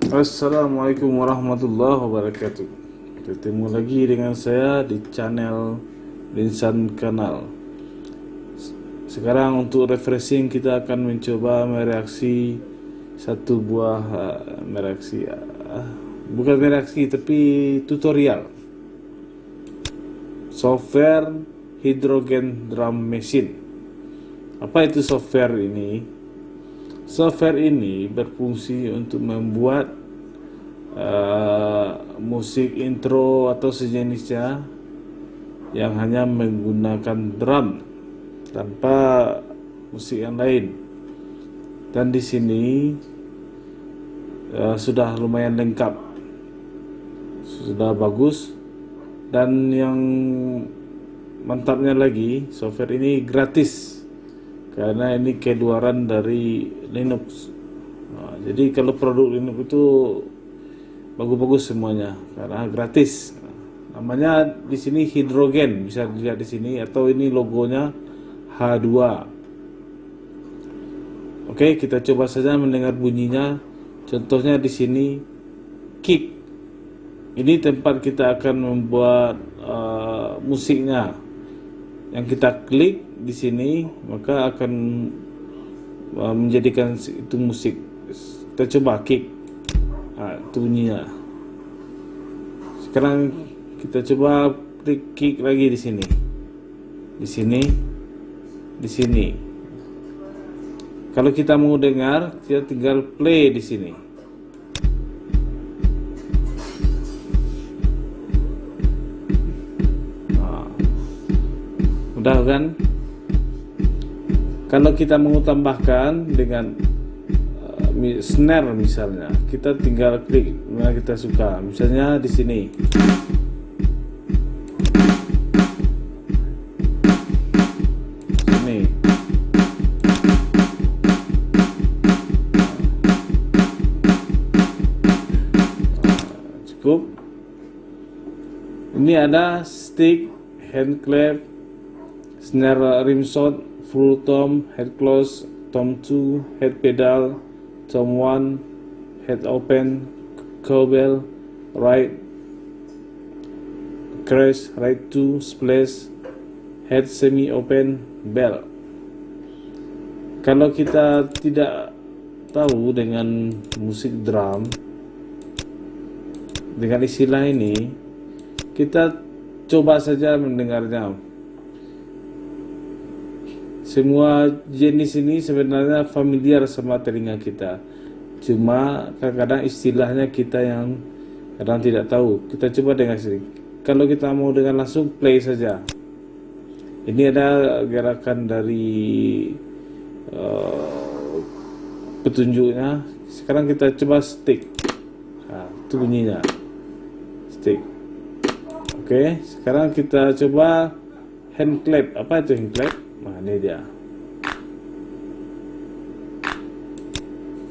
Assalamualaikum warahmatullahi wabarakatuh. Ketemu lagi dengan saya di channel Linsan Kanal. Sekarang untuk refreshing kita akan mencoba mereaksi satu buah bukan mereaksi tapi tutorial software hydrogen drum machine. Apa itu software ini? Software ini berfungsi untuk membuat musik intro atau sejenisnya yang hanya menggunakan drum tanpa musik yang lain. Dan di sini sudah lumayan lengkap, sudah bagus, dan yang mantapnya lagi, software ini gratis karena ini keluaran dari Linux. Jadi kalau produk Linux itu bagus-bagus semuanya karena gratis. Namanya di sini hidrogen, bisa dilihat di sini, atau ini logonya H2. Oke, kita coba saja mendengar bunyinya. Contohnya di sini kick. Ini tempat kita akan membuat musiknya. Yang kita klik di sini maka akan menjadikan itu musik. Kita coba kick. Itu bunyinya. Sekarang kita coba klik kick lagi di sini. Di sini. Di sini. Kalau kita mau dengar, kita tinggal play di sini. Mudah kan? Kalau kita mau tambahkan dengan snare misalnya, kita tinggal klik mana kita suka. Misalnya di sini. Sini. Cukup. Ini ada stick, hand clap, snare rimshot, full tom, head close, tom 2, head pedal, tom 1, head open, cowbell, right, crash, right 2, splash, head semi open, bell. Kalau kita tidak tahu dengan musik drum, dengan istilah ini, kita coba saja mendengarnya. Semua jenis ini sebenarnya familiar sama telinga kita. Cuma kadang-kadang istilahnya kita yang kadang tidak tahu. Kita coba dengar sini. Kalau kita mau dengar langsung, play saja. Ini ada gerakan dari petunjuknya. Sekarang kita coba stick. Itu bunyinya. Stick. Oke, sekarang kita coba hand clap. Apa itu hand clap? Nah, ini dia.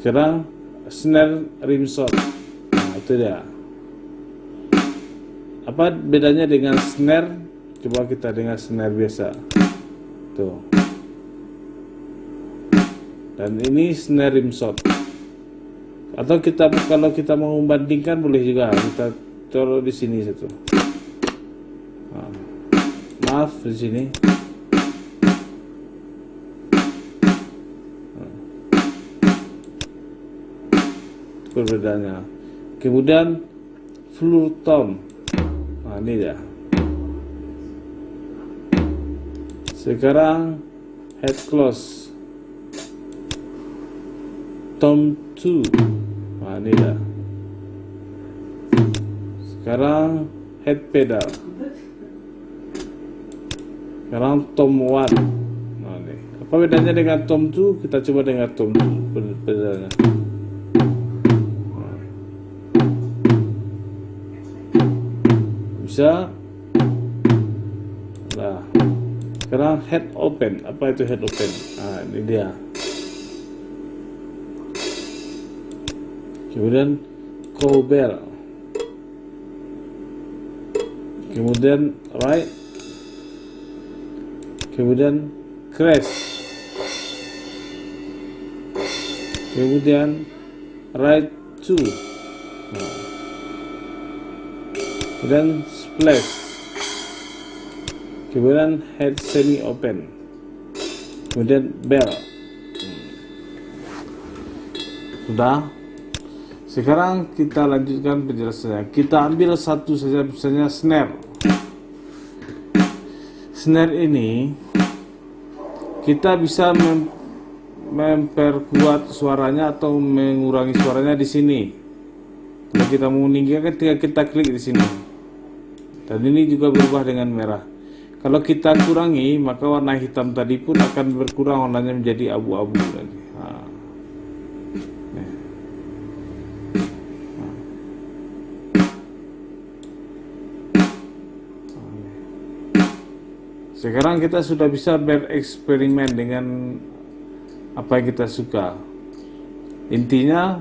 Sekarang snare rimshot. Nah, itu dia. Apa bedanya dengan snare? Coba kita dengar snare biasa. Tuh. Dan ini snare rimshot. Atau kita, kalau kita mau membandingkan boleh juga. Kita taruh di sini satu. Nah, maaf di sini. Perbedaannya. Kemudian full tom. Nah, ini dia. Sekarang head close, tom 2. Nah, ini dia. Sekarang head pedal. Sekarang tom 1. Nah, ini. Apa bedanya dengan tom 2? Kita coba dengan tom 2 pedalnya. Bisa. Nah, sekarang head open. Apa itu head open? Nah, ini dia. Kemudian cowbell. Kemudian right. Kemudian crash. Kemudian right 2. Kemudian splash, kemudian head semi open, kemudian bell. Sudah. Sekarang kita lanjutkan penjelasannya. Kita ambil satu saja, misalnya snare. Snare ini kita bisa memperkuat suaranya atau mengurangi suaranya di sini. Kalau kita mau meninggikan, kita klik di sini. Dan ini juga berubah dengan merah. Kalau kita kurangi, maka warna hitam tadi pun akan berkurang, warnanya menjadi abu-abu lagi. Sekarang kita sudah bisa bereksperimen dengan apa yang kita suka. Intinya,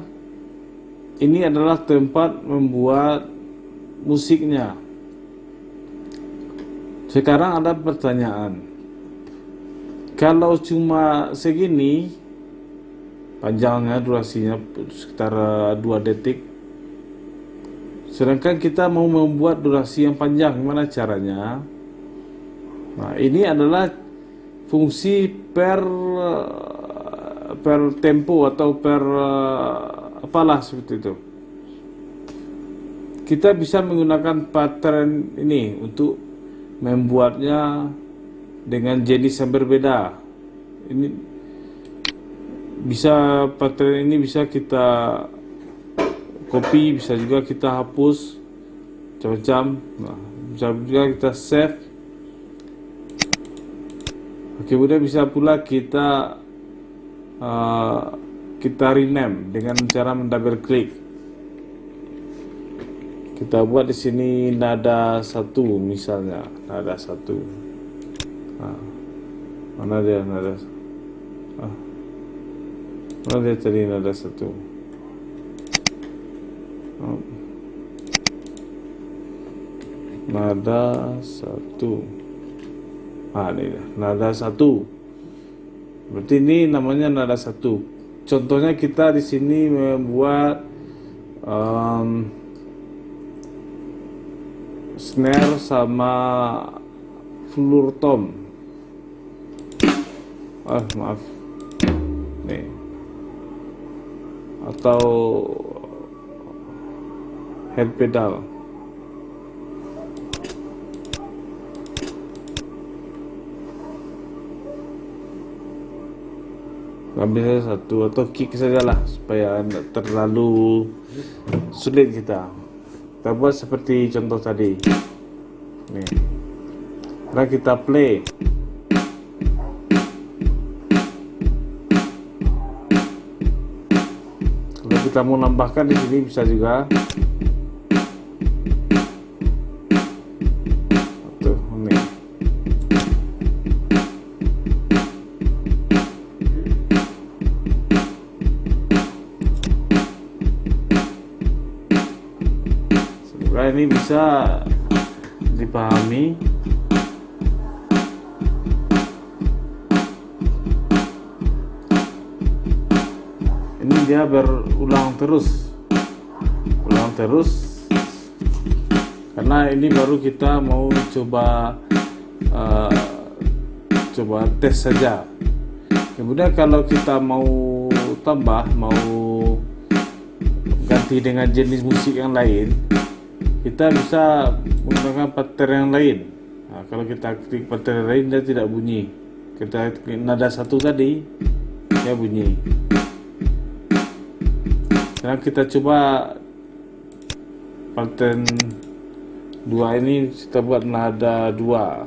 ini adalah tempat membuat musiknya. Sekarang ada pertanyaan. Kalau cuma segini, panjangnya, durasinya sekitar 2 detik. Sedangkan kita mau membuat durasi yang panjang, gimana caranya? Nah, ini adalah fungsi per tempo atau per apalah seperti itu. Kita bisa menggunakan pattern ini untuk membuatnya dengan jenis yang berbeda. Ini bisa, pattern ini bisa kita copy, bisa juga kita hapus, macam-macam. Nah, bisa juga kita save. Kemudian bisa pula kita rename dengan cara mendouble klik. Kita buat di sini nada 1 misalnya, nada 1. Mana dia nada? Mana dia tadi nada 1? Nada 1. Ini nada 1. Berarti ini namanya nada 1. Contohnya kita di sini membuat snare sama floor tom. Maaf. Nih. Atau head pedal. Ambil saja 1 atau kick sajalah supaya tidak terlalu sulit kita. Kita buat seperti contoh tadi. Nih. Sekarang kita play. Kalau kita mau nambahkan di sini bisa juga. Ini bisa dipahami. Ini dia berulang terus, karena ini baru kita mau coba tes saja. Kemudian kalau kita mau tambah, mau ganti dengan jenis musik yang lain, kita bisa menggunakan pattern yang lain. Nah, kalau kita klik pattern yang lain, dia tidak bunyi. Kita klik nada 1 tadi, dia bunyi. Sekarang kita coba pattern 2 ini, kita buat nada 2.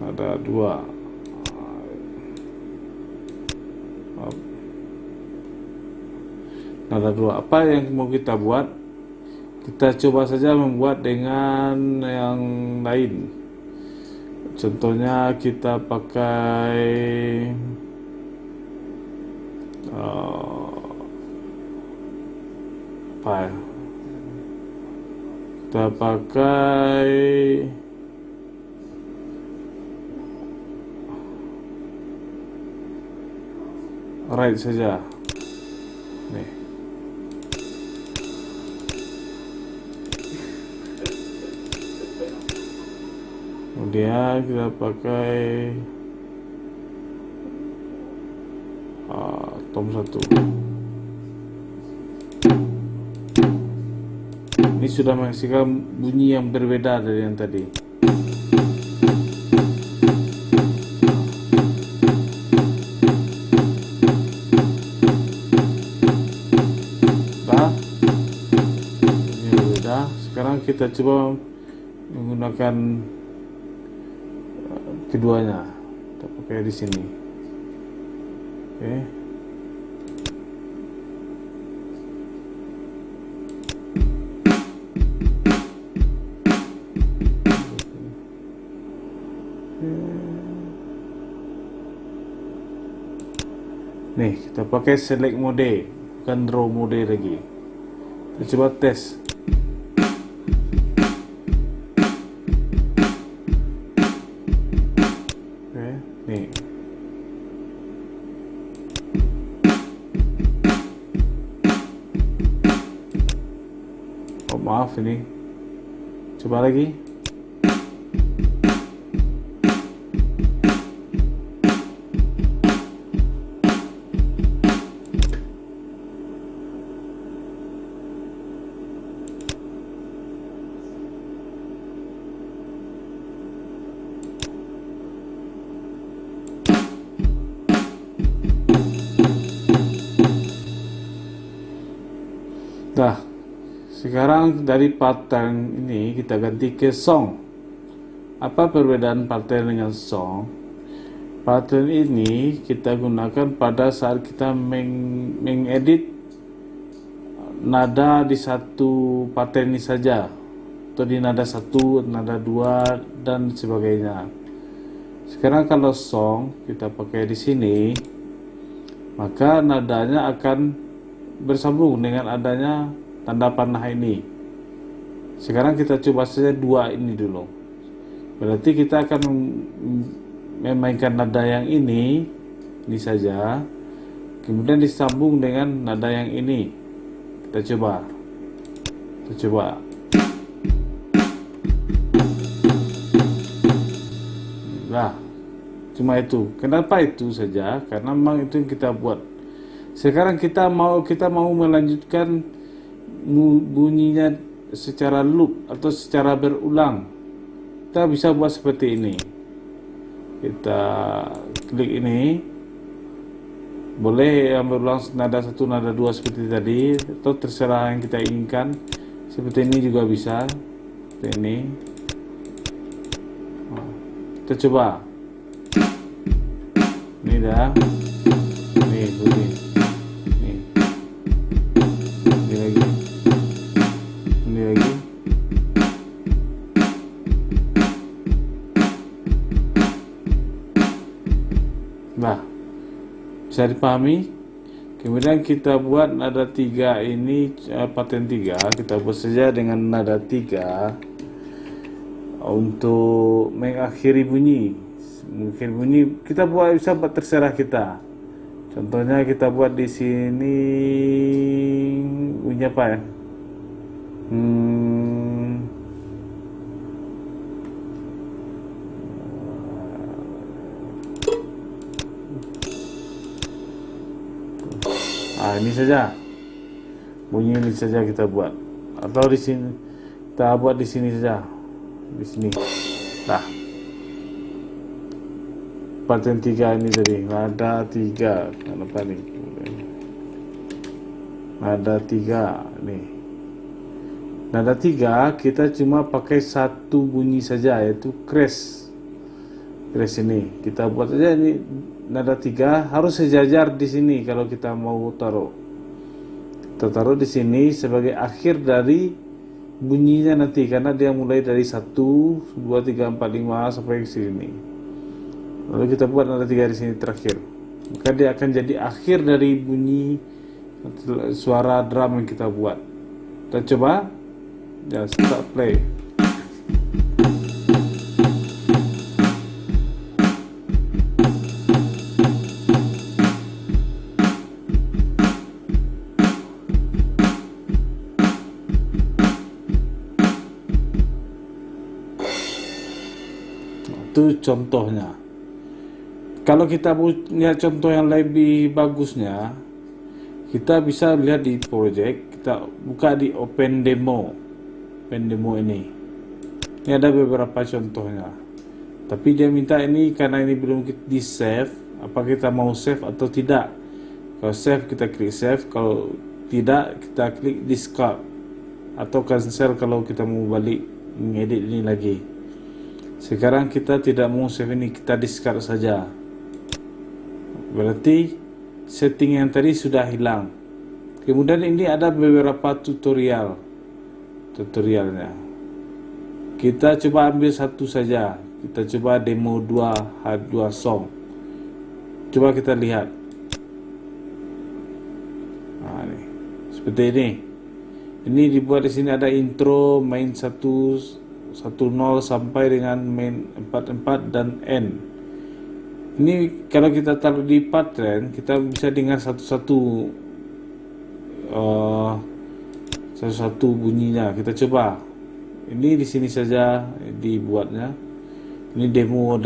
Nada 2. Nada 2. Apa yang mau kita buat? Kita coba saja membuat dengan yang lain. Contohnya kita pakai apa ya? Kita pakai right saja. Nih. Kemudian kita pakai tom 1. Ini sudah menghasilkan bunyi yang berbeda dari yang tadi. Nah, ini berbeda. Sekarang kita coba menggunakan keduanya. Kita pakai di sini. Oke. Nih, kita pakai select mode, bukan draw mode lagi. Kita coba tes. Oke, nih. Oh, maaf ini. Coba lagi. Nah, sekarang dari pattern ini kita ganti ke song. Apa perbedaan pattern dengan song? Pattern ini kita gunakan pada saat kita mengedit nada di satu pattern ini saja, atau di nada 1, nada 2 dan sebagainya. Sekarang kalau song kita pakai di sini, maka nadanya akan bersambung dengan adanya tanda panah ini. Sekarang kita coba saja 2 ini dulu. Berarti kita akan memainkan nada yang ini saja, kemudian disambung dengan nada yang ini. Kita coba. Nah, cuma itu. Kenapa itu saja? Karena memang itu yang kita buat. Sekarang kita mau melanjutkan bunyinya secara loop atau secara berulang. Kita bisa buat seperti ini. Kita klik ini. Boleh yang berulang nada 1, nada 2 seperti tadi, atau terserah yang kita inginkan. Seperti ini juga bisa. Seperti ini. Kita coba. Ini dah. Nih bunyi. Ini lagi. Nah, bisa dipahami. Kemudian kita buat nada 3 ini, pattern 3 kita buat saja dengan nada 3 untuk mengakhiri bunyi. Kita bisa buat terserah kita. Contohnya kita buat di sini bunyi apa ya? Ini saja. Bunyi ini saja kita buat. Atau di sini kita buat di sini saja. Di sini. Nah. Pattern 3 ini tadi, nada 3. Kenapa nih? Nada 3 nih. Nada 3 kita cuma pakai satu bunyi saja, yaitu crash. Crash ini kita buat saja. Ini nada 3 harus sejajar di sini kalau kita mau taruh. Kita taruh di sini sebagai akhir dari bunyinya nanti, karena dia mulai dari 1, 2, 3, 4, 5 sampai ke sini. Lalu kita buat nada 3 di sini terakhir. Maka dia akan jadi akhir dari bunyi suara drum yang kita buat. Kita coba. Ya, start play. Itu contohnya. Kalau kita punya contoh yang lebih bagusnya, kita bisa lihat di project, kita buka di Open Demo ini. Ini ada beberapa contohnya. Tapi dia minta ini karena ini belum di save, apa kita mau save atau tidak. Kalau save kita klik save, kalau tidak kita klik discard atau cancel kalau kita mau balik mengedit ini lagi. Sekarang kita tidak mau save ini, kita discard saja. Berarti setting yang tadi sudah hilang. Kemudian ini ada beberapa tutorialnya. Kita coba ambil satu saja. Kita coba demo 2 song. Coba kita lihat. Nah, ini. Seperti ini. Ini dibuat di sini ada intro main 110 sampai dengan main 44 dan end. Ini kalau kita taruh di pattern, kita bisa dengar satu-satu bunyinya. Kita coba. Ini di sini saja dibuatnya. Ini demo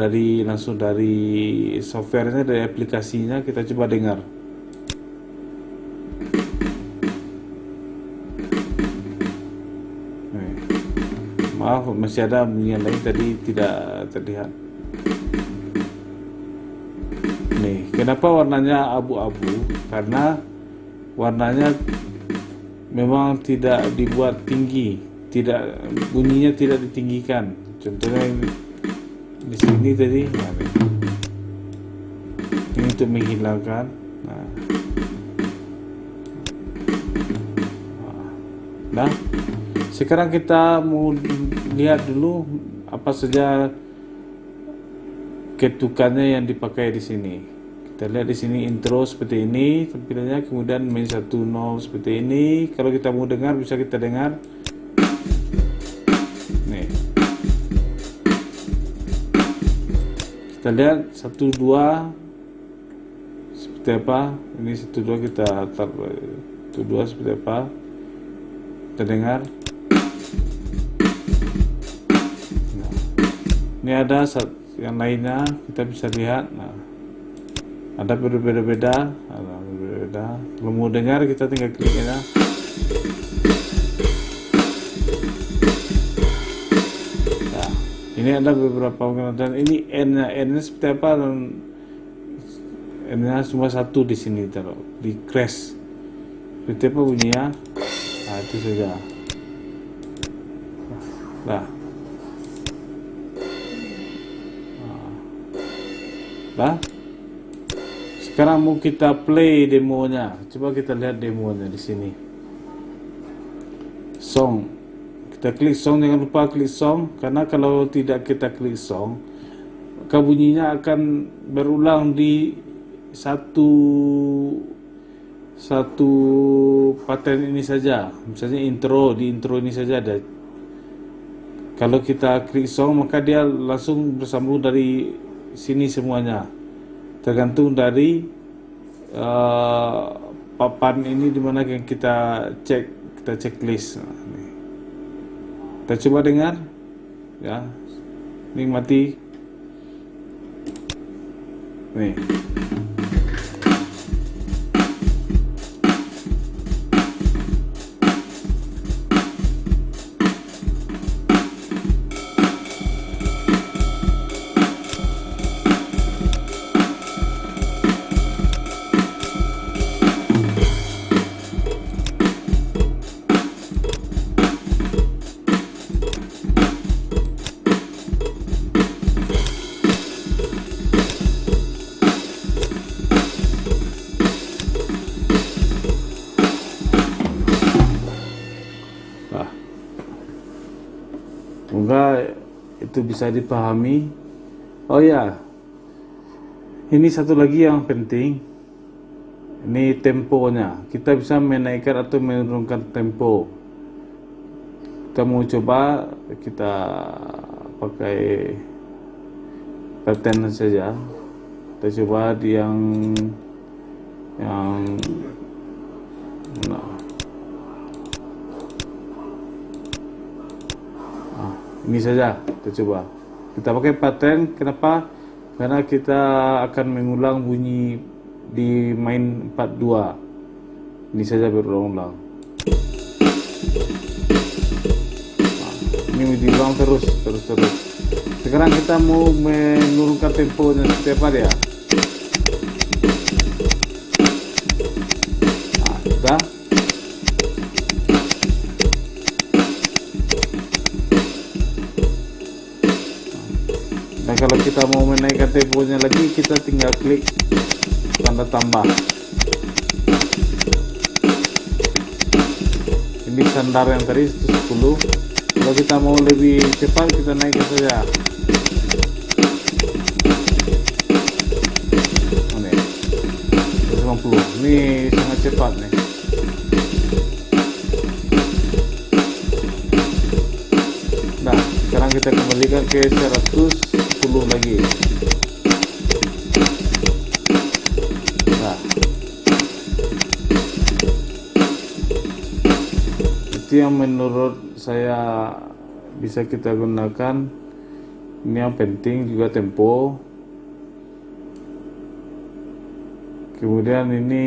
langsung dari softwarenya, dari aplikasinya. Kita coba dengar. Maaf, masih ada bunyi yang lain tadi tidak terlihat. Nih, kenapa warnanya abu-abu? Karena warnanya memang tidak dibuat tinggi, bunyinya tidak ditinggikan. Contohnya di sini tadi, ini untuk menghilangkan. Nah, sekarang kita mau lihat dulu apa saja ketukannya yang dipakai di sini. Kita lihat di sini intro seperti ini tampilannya, kemudian main 10 seperti ini. Kalau kita mau dengar bisa kita dengar. Nih. Kita lihat 12 seperti apa. Ini 12 kita taruh 12 seperti apa. Kita dengar. Nah. Ini ada yang lainnya kita bisa lihat. Nah, ada berbeda-beda. Kalau mau dengar kita tinggal klik aja. Nah, ini ada beberapa dan ini n-nya seperti apa, dan n-nya cuma satu di sini taruh di crash. Seperti apa bunyinya? Nah, itu saja. Nah. Sekarang mau kita play demonya. Coba kita lihat demonya di sini. Song. Kita klik song, jangan lupa klik song, karena kalau tidak kita klik song, maka bunyinya akan berulang di satu pattern ini saja. Misalnya di intro ini saja ada. Kalau kita klik song, maka dia langsung bersambung dari sini semuanya, tergantung dari papan ini dimana yang kita checklist. Kita coba dengar, ya, nikmati. Nih. Semoga itu bisa dipahami. Oh ya, ini satu lagi yang penting. Ini temponya. Kita bisa menaikkan atau menurunkan tempo. Kita mau coba, kita pakai pattern saja. Kita coba di yang ini saja. Kita coba Kita pakai pattern, kenapa? Karena kita akan mengulang bunyi di main 42. Ini saja berulang-ulang. Ini diulang terus. Sekarang kita mau menurunkan temponya setiap hari ya. Sudah. Dan kalau kita mau menaikkan temponya lagi, kita tinggal klik tanda tambah. Ini standar yang tadi itu 10. Kalau kita mau lebih cepat, kita naikkan saja. Ini 150. Ini sangat cepat nih. Nah, sekarang kita kembalikan ke 110 lagi. Nah, itu yang menurut saya bisa kita gunakan. Ini yang penting juga tempo. Kemudian ini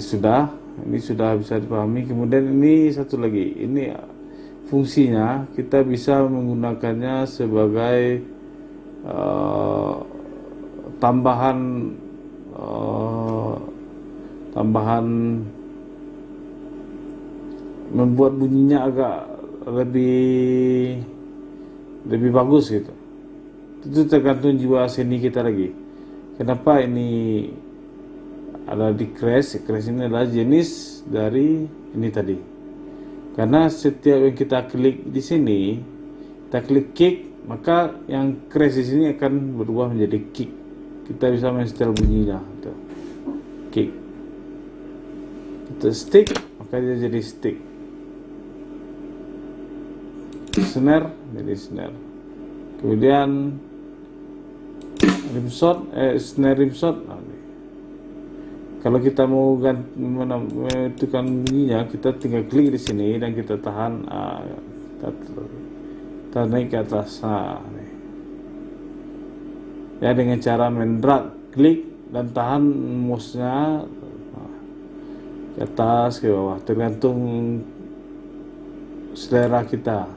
sudah bisa dipahami. Kemudian ini satu lagi, ini fungsinya kita bisa menggunakannya sebagai tambahan membuat bunyinya agak lebih bagus gitu. Itu tergantung jiwa seni kita lagi. Kenapa ini ada di crash ini adalah jenis dari ini tadi. Karena setiap yang kita klik di sini, kita klik kick, maka yang crash di sini akan berubah menjadi kick. Kita bisa men-setel bunyinya. Kick. Kita stick, maka dia jadi stick. Snare, jadi snare. Kemudian rimshot, snare rimshot. Kalau kita mau menentukan bunyinya, kita tinggal klik di sini dan kita tahan, kita naik ke atas. Ya, dengan cara drag, klik dan tahan mouse-nya ke atas ke bawah, tergantung selera kita.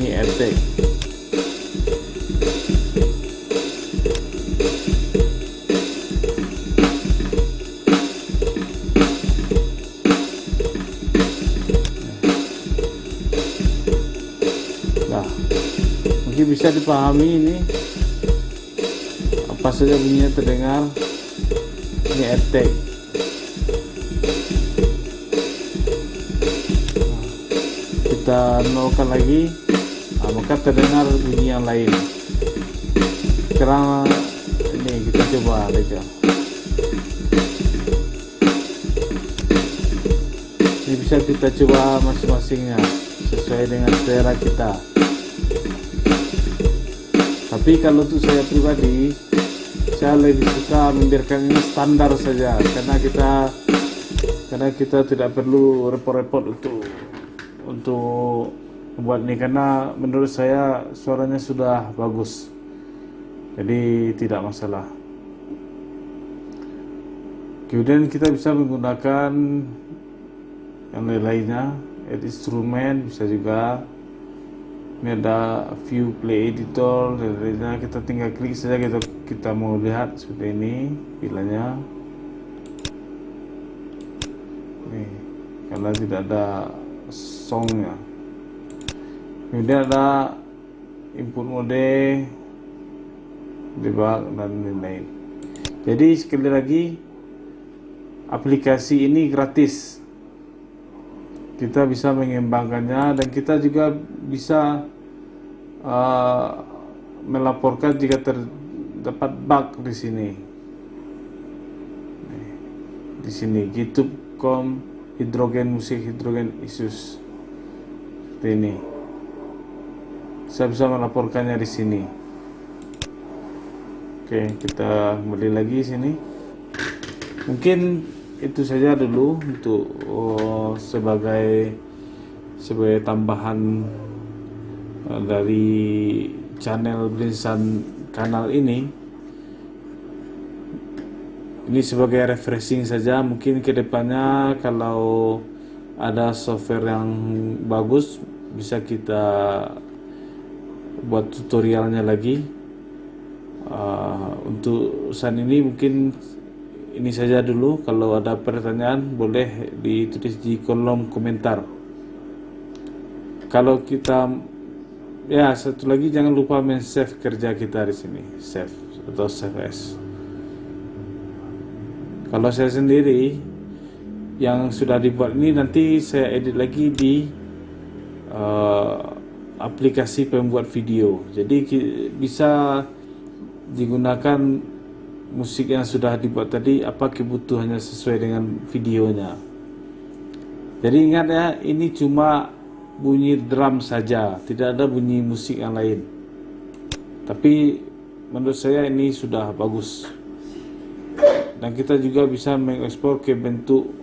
Ini attack. Nah, mungkin bisa dipahami ini apa saja bunyinya terdengar. Ini attack. Kita nolkan lagi, maka terdengar bunyi yang lain. Sekarang ini kita coba aja. Ini bisa kita coba masing-masingnya sesuai dengan selera kita. Tapi kalau untuk saya pribadi, saya lebih suka membiarkan ini standar saja, karena kita tidak perlu repot-repot untuk membuat ini, karena menurut saya suaranya sudah bagus, jadi tidak masalah. Kemudian kita bisa menggunakan yang lainnya, add instrumen bisa juga. Ini ada view play editor dan lainnya. Kita tinggal klik saja, kita mau lihat seperti ini pilanya. Nih, karena tidak ada songnya. Kemudian ada input mode, debug dan lain-lain. Jadi sekali lagi, aplikasi ini gratis. Kita bisa mengembangkannya dan kita juga bisa melaporkan jika terdapat bug di sini. Di sini youtube.com hidrogen musik hidrogen issues. Seperti ini. Saya bisa melaporkannya di sini. Oke, kita kembali lagi sini. Mungkin itu saja dulu untuk sebagai tambahan dari channel Brinsan kanal ini. Ini sebagai refreshing saja. Mungkin kedepannya kalau ada software yang bagus bisa kita buat tutorialnya lagi. Untuk saat ini mungkin ini saja dulu. Kalau ada pertanyaan boleh ditulis di kolom komentar. Kalau kita satu lagi, jangan lupa men-save kerja kita di sini, save atau save as. Kalau saya sendiri yang sudah dibuat ini nanti saya edit lagi di aplikasi pembuat video. Jadi bisa digunakan musik yang sudah dibuat tadi apa kebutuhannya sesuai dengan videonya. Jadi ingat ya, ini cuma bunyi drum saja, tidak ada bunyi musik yang lain. Tapi menurut saya ini sudah bagus. Dan kita juga bisa mengekspor ke bentuk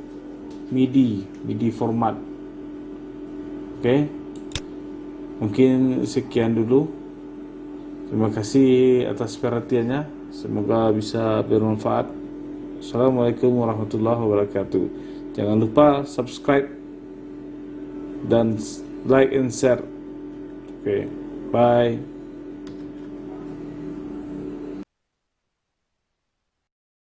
MIDI format. Oke. Mungkin sekian dulu. Terima kasih atas perhatiannya. Semoga bisa bermanfaat. Assalamualaikum warahmatullahi wabarakatuh. Jangan lupa subscribe dan like and share. Oke. Bye.